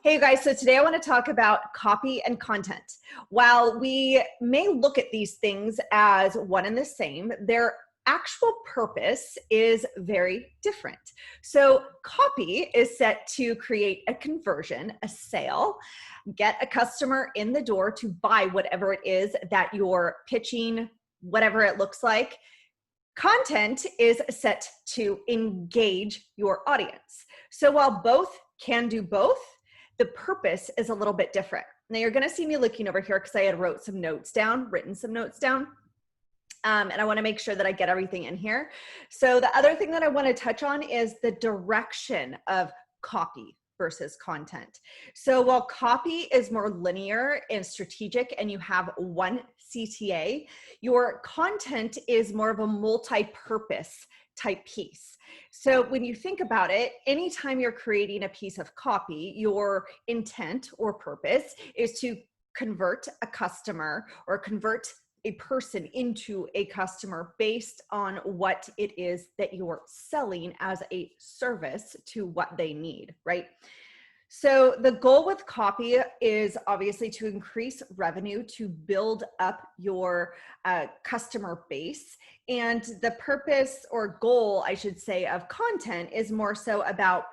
Hey you guys, so today I want to talk about copy and content. While we may look at these things as one and the same, their actual purpose is very different. So copy is set to create a conversion, a sale, get a customer in the door to buy whatever it is that you're pitching, whatever it looks like. Content is set to engage your audience. So while both can do both, the purpose is a little bit different. Now you're going to see me looking over here because I had written some notes down, and I want to make sure that I get everything in here. So the other thing that I want to touch on is the direction of copy versus content. So while copy is more linear and strategic and you have one CTA, your content is more of a multi-purpose type piece. So when you think about it, anytime you're creating a piece of copy, your intent or purpose is to convert a customer or convert a person into a customer based on what it is that you're selling as a service to what they need, right? So the goal with copy is obviously to increase revenue, to build up your customer base. And the purpose or goal, I should say, of content is more so about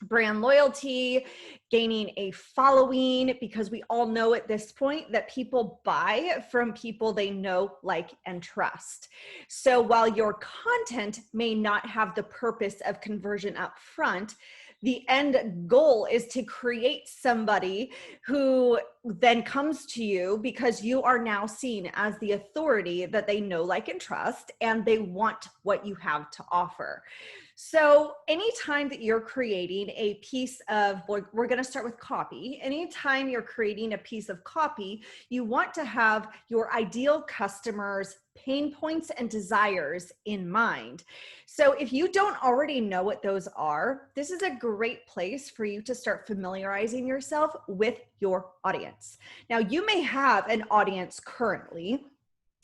brand loyalty, gaining a following, because we all know at this point that people buy from people they know, like, and trust. So while your content may not have the purpose of conversion up front, the end goal is to create somebody who then comes to you because you are now seen as the authority that they know, like, and trust, and they want what you have to offer. So anytime that you're creating a piece of, we're going to start with copy. Anytime you're creating a piece of copy, you want to have your ideal customers' pain points and desires in mind. So if you don't already know what those are, this is a great place for you to start familiarizing yourself with your audience. Now, you may have an audience currently,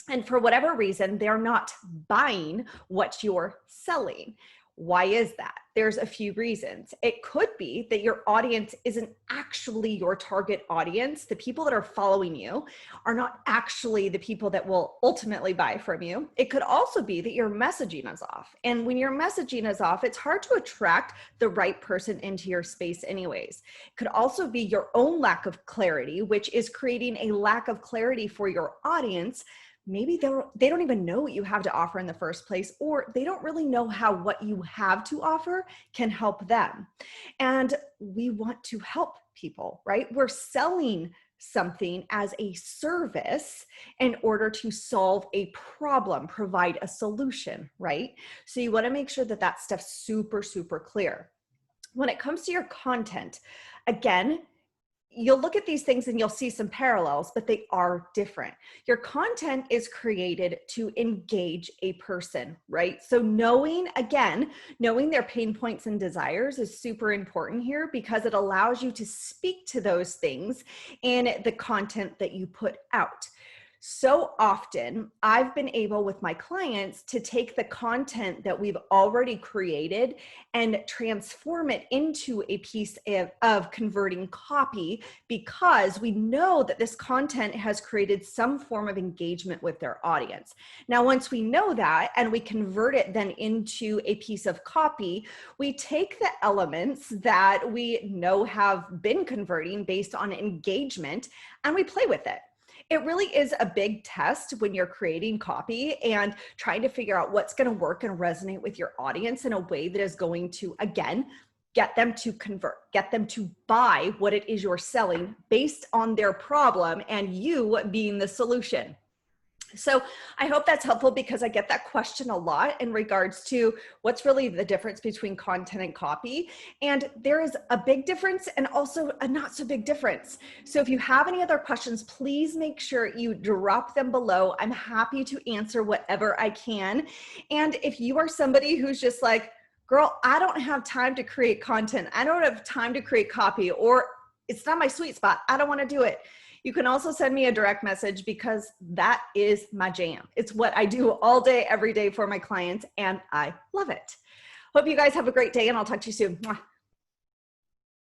and for whatever reason, they're not buying what you're selling. Why is that? There's a few reasons. It could be that your audience isn't actually your target audience. The people that are following you are not actually the people that will ultimately buy from you. It could also be that your messaging is off. And when your messaging is off, it's hard to attract the right person into your space anyways. It could also be your own lack of clarity, which is creating a lack of clarity for your audience. Maybe they don't even know what you have to offer in the first place, or they don't really know how what you have to offer can help them. And we want to help people, right? We're selling something as a service in order to solve a problem, provide a solution, right? So you want to make sure that that stuff's super, super clear. When it comes to your content, again, you'll look at these things and you'll see some parallels, but they are different. Your content is created to engage a person, right? So knowing their pain points and desires is super important here because it allows you to speak to those things in the content that you put out. So often I've been able with my clients to take the content that we've already created and transform it into a piece of converting copy because we know that this content has created some form of engagement with their audience. Now, once we know that and we convert it then into a piece of copy, we take the elements that we know have been converting based on engagement and we play with it. It really is a big test when you're creating copy and trying to figure out what's going to work and resonate with your audience in a way that is going to, again, get them to convert, get them to buy what it is you're selling based on their problem and you being the solution. So I hope that's helpful because I get that question a lot in regards to what's really the difference between content and copy. And there is a big difference and also a not so big difference. So if you have any other questions, please make sure you drop them below. I'm happy to answer whatever I can. And if you are somebody who's just like, girl, I don't have time to create content. I don't have time to create copy, or it's not my sweet spot. I don't want to do it. You can also send me a direct message because that is my jam. It's what I do all day, every day for my clients, and I love it. Hope you guys have a great day, and I'll talk to you soon. Mwah.